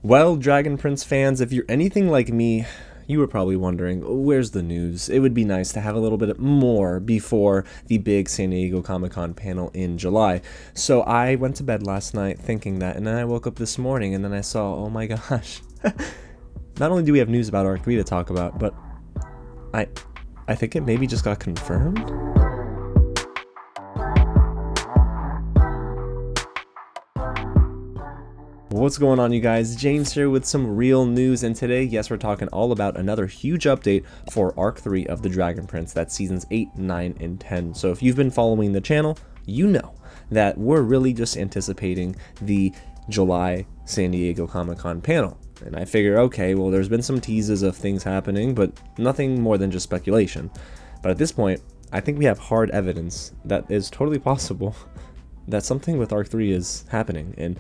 Well, Dragon Prince fans, if you're anything like me, you were probably wondering, where's the news? It would be nice to have a little bit more before the big San Diego Comic-Con panel in July. So I went to bed last night thinking that, and then I woke up this morning and then I saw, oh my gosh. Not only do we have news about Arc 3 to talk about, but I think it maybe just got confirmed? What's going on, you guys? James here with some real news, and today, yes, we're talking all about another huge update for Arc 3 of the Dragon Prince. That's seasons 8, 9, and 10. So if you've been following the channel, you know that we're really just anticipating the July San Diego Comic-Con panel. And I figure, okay, well, there's been some teases of things happening, but nothing more than just speculation. But at this point, I think we have hard evidence that is totally possible that something with Arc 3 is happening, and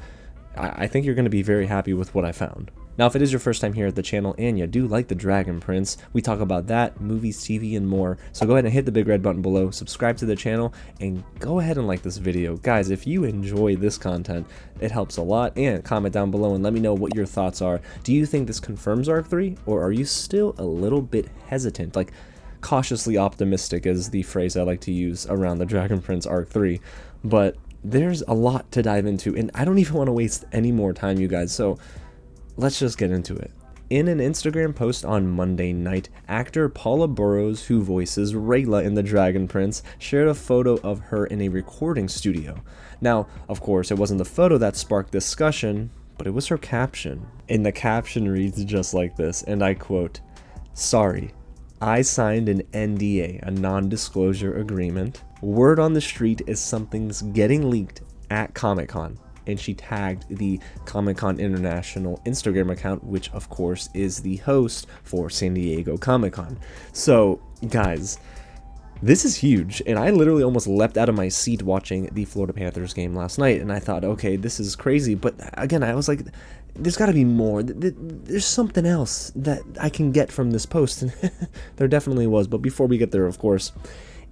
I think you're going to be very happy with what I found. Now, if it is your first time here at the channel and you do like the Dragon Prince, we talk about that, movies, TV, and more. So go ahead and hit the big red button below, subscribe to the channel, and go ahead and like this video. Guys, if you enjoy this content, it helps a lot, and comment down below and let me know what your thoughts are. Do you think this confirms Arc 3, or are you still a little bit hesitant? Like, cautiously optimistic is the phrase I like to use around the Dragon Prince Arc 3, but there's a lot to dive into, and I don't even want to waste any more time, you guys, so let's just get into it. In an Instagram post on Monday night, actor Paula Burrows, who voices Rayla in The Dragon Prince, shared a photo of her in a recording studio. Now, of course, it wasn't the photo that sparked discussion, but it was her caption. And the caption reads just like this, and I quote, "Sorry, I signed an NDA, a non-disclosure agreement. Word on the street is something's getting leaked at Comic-Con." And she tagged the Comic-Con International Instagram account, which of course is the host for San Diego Comic-Con. So guys, this is huge, and I literally almost leapt out of my seat watching the Florida Panthers game last night, and I thought, okay, this is crazy, but again, I was like, there's got to be more. There's something else that I can get from this post, and there definitely was. But before we get there, of course,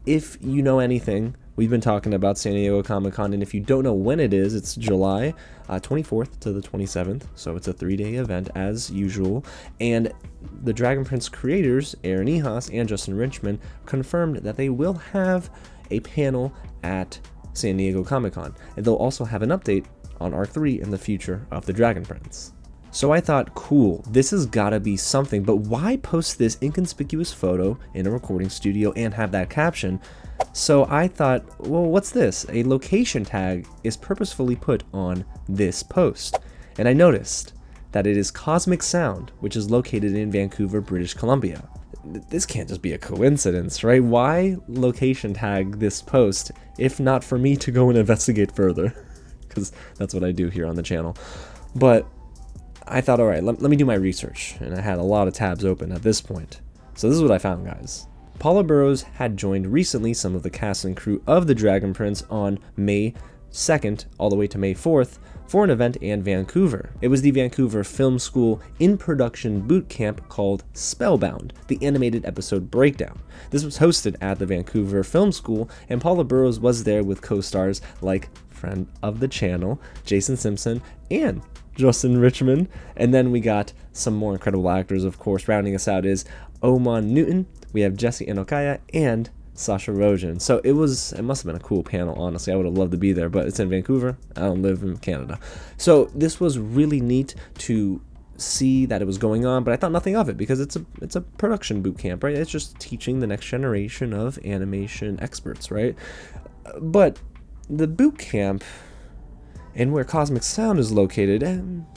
if you know anything, we've been talking about San Diego Comic-Con, and if you don't know when it is, it's July 24th to the 27th, so it's a 3-day event as usual, and the Dragon Prince creators, Ehasz and Richmond, confirmed that they will have a panel at San Diego Comic-Con, and they'll also have an update on Arc 3 and the future of the Dragon Prince. So I thought, cool, this has gotta be something, but why post this inconspicuous photo in a recording studio and have that caption? So I thought, well, what's this? A location tag is purposefully put on this post. And I noticed that it is Cosmic Sound, which is located in Vancouver, British Columbia. This can't just be a coincidence, right? Why location tag this post if not for me to go and investigate further? Because that's what I do here on the channel. But I thought, all right, let me do my research, and I had a lot of tabs open at this point. So this is what I found, guys. Paula Burrows had joined recently some of the cast and crew of The Dragon Prince on May 2nd all the way to May 4th for an event in Vancouver. It was the Vancouver Film School in-production boot camp called Spellbound, the animated episode breakdown. This was hosted at the Vancouver Film School, and Paula Burrows was there with co-stars like friend of the channel, Jason Simpson, and Richmond. And then we got some more incredible actors, of course. Rounding us out is Oman Newton, we have Jesse Inocalla, and Sasha Rojen. So it must have been a cool panel, honestly. I would have loved to be there, but it's in Vancouver. I don't live in Canada. So this was really neat to see that it was going on, but I thought nothing of it because it's a production boot camp, right? It's just teaching the next generation of animation experts, right? But the boot camp and where Cosmic Sound is located,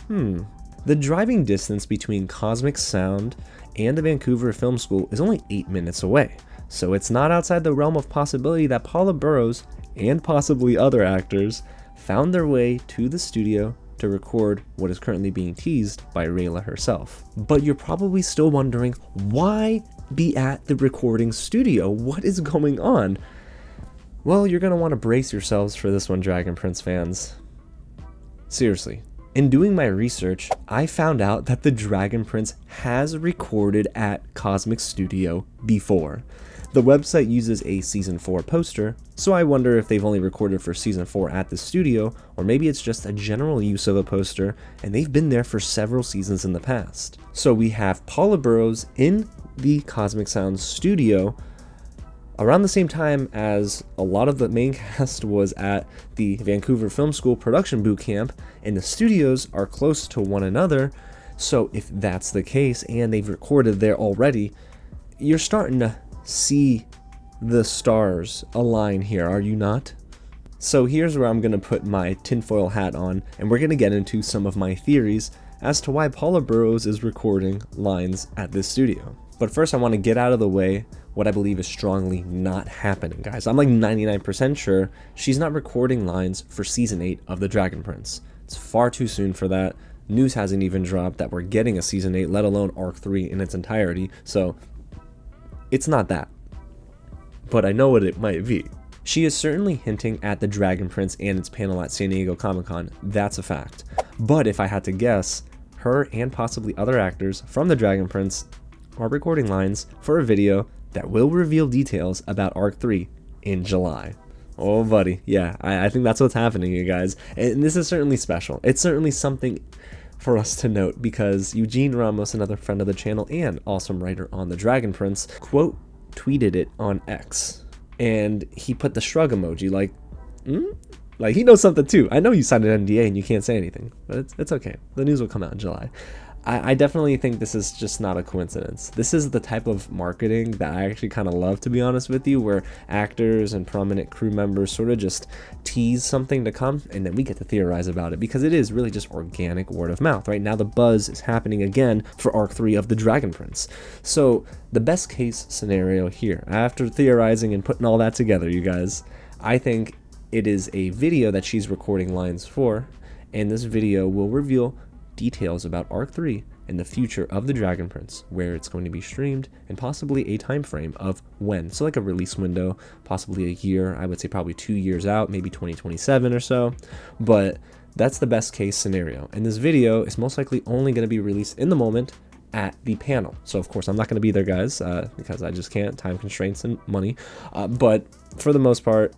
the driving distance between Cosmic Sound and the Vancouver Film School is only 8 minutes away. So it's not outside the realm of possibility that Paula Burrows and possibly other actors found their way to the studio to record what is currently being teased by Rayla herself. But you're probably still wondering, why be at the recording studio? What is going on? Well, you're going to want to brace yourselves for this one, Dragon Prince fans. Seriously, in doing my research, I found out that the Dragon Prince has recorded at Cosmic Studio before. The website uses a Season 4 poster, so I wonder if they've only recorded for Season 4 at the studio, or maybe it's just a general use of a poster, and they've been there for several seasons in the past. So we have Paula Burrows in the Cosmic Sound studio, around the same time as a lot of the main cast was at the Vancouver Film School production boot camp, and the studios are close to one another. So if that's the case, and they've recorded there already, you're starting to see the stars align here, are you not? So here's where I'm going to put my tinfoil hat on, and we're going to get into some of my theories as to why Paula Burrows is recording lines at this studio. But first I want to get out of the way what I believe is strongly not happening, guys. I'm like 99% sure she's not recording lines for Season 8 of The Dragon Prince. It's far too soon for that. News hasn't even dropped that we're getting a Season 8, let alone Arc 3 in its entirety, so it's not that. But I know what it might be. She is certainly hinting at The Dragon Prince and its panel at San Diego Comic-Con, that's a fact. But if I had to guess, her and possibly other actors from The Dragon Prince are recording lines for a video that will reveal details about Arc 3 in July. Oh buddy, yeah, I think that's what's happening, you guys. And this is certainly special. It's certainly something for us to note, because Eugene Ramos, another friend of the channel and awesome writer on The Dragon Prince, quote tweeted it on X, and he put the shrug emoji, like he knows something too. I know you signed an NDA and you can't say anything, but it's okay. The news will come out in July. I definitely think this is just not a coincidence. This is the type of marketing that I actually kind of love, to be honest with you, where actors and prominent crew members sort of just tease something to come, and then we get to theorize about it, because it is really just organic word of mouth. Right now the buzz is happening again for Arc 3 of The Dragon Prince. So the best case scenario here, after theorizing and putting all that together, you guys, I think it is a video that she's recording lines for, and this video will reveal details about Arc 3 and the future of The Dragon Prince, where it's going to be streamed, and possibly a time frame of when. So like a release window, possibly a year, I would say probably 2 years out, maybe 2027 or so. But that's the best case scenario. And this video is most likely only going to be released in the moment at the panel. So of course I'm not going to be there, guys, because I just can't, time constraints and money. But for the most part,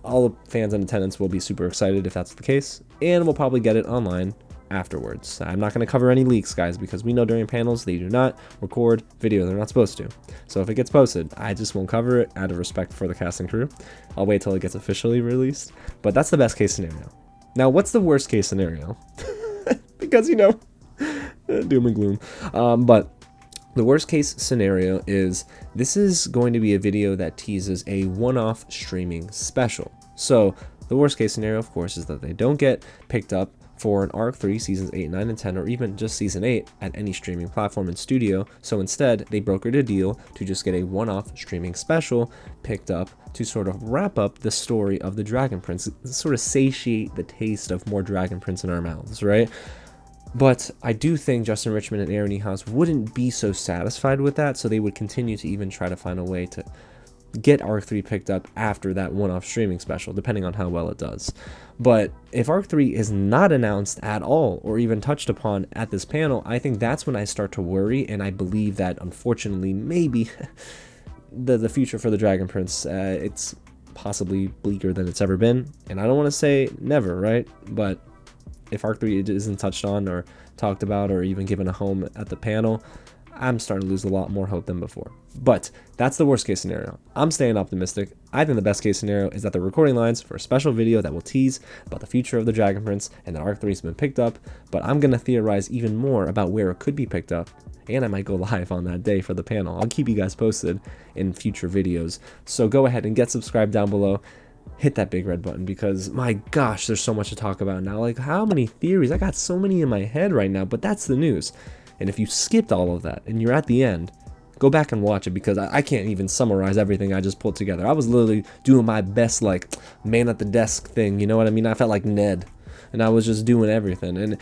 all the fans in attendance will be super excited if that's the case, and we'll probably get it online afterwards. I'm not going to cover any leaks, guys, because we know during panels they do not record video. They're not supposed to. So if it gets posted, I just won't cover it out of respect for the cast and crew. I'll wait till it gets officially released. But that's the best case scenario. Now, what's the worst case scenario? Because, you know, doom and gloom. But the worst case scenario is this is going to be a video that teases a one-off streaming special. So the worst case scenario, of course, is that they don't get picked up for an Arc 3 Seasons 8, 9, and 10, or even just Season 8 at any streaming platform and studio. So instead, they brokered a deal to just get a one-off streaming special picked up to sort of wrap up the story of the Dragon Prince, sort of satiate the taste of more Dragon Prince in our mouths, right? But I do think Justin Richmond and Aaron Ehasz wouldn't be so satisfied with that, so they would continue to even try to find a way to get Arc 3 picked up after that one-off streaming special, depending on how well it does. But if Arc 3 is not announced at all, or even touched upon at this panel, I think that's when I start to worry, and I believe that, unfortunately, maybe the future for the Dragon Prince, it's possibly bleaker than it's ever been. And I don't want to say never, right? But if Arc 3 isn't touched on or talked about or even given a home at the panel, I'm starting to lose a lot more hope than before. But that's the worst case scenario. I'm staying optimistic. I think the best case scenario is that the recording lines for a special video that will tease about the future of the Dragon Prince and that Arc 3 has been picked up, but I'm going to theorize even more about where it could be picked up, and I might go live on that day for the panel. I'll keep you guys posted in future videos. So go ahead and get subscribed down below. Hit that big red button, because my gosh, there's so much to talk about now. Like, how many theories? I got so many in my head right now, but that's the news. And if you skipped all of that and you're at the end, go back and watch it, because I can't even summarize everything I just pulled together. I was literally doing my best, like, man at the desk thing, you know what I mean? I felt like Ned, and I was just doing everything. And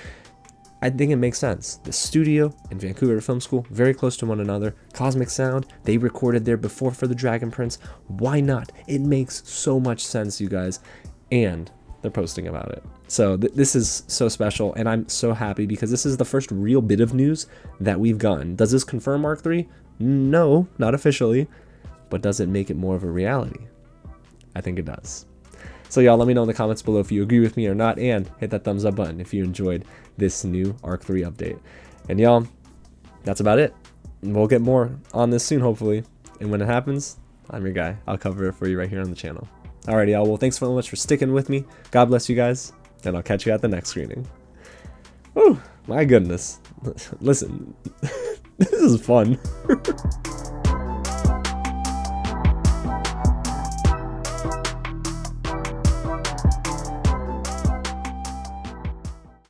I think it makes sense. The studio and Vancouver Film School, very close to one another. Cosmic Sound, they recorded there before for the Dragon Prince. Why not? It makes so much sense, you guys. And they're posting about it. So this is so special, and I'm so happy, because this is the first real bit of news that we've gotten. Does this confirm Arc 3? No, not officially. but does it make it more of a reality? I think it does. So y'all, let me know in the comments below if you agree with me or not, and hit that thumbs up button if you enjoyed this new Arc 3 update. And y'all, that's about it. We'll get more on this soon, hopefully. And when it happens, I'm your guy. I'll cover it for you right here on the channel. Alrighty, y'all. Well, thanks so much for sticking with me. God bless you guys, and I'll catch you at the next screening. Oh, my goodness. Listen, this is fun.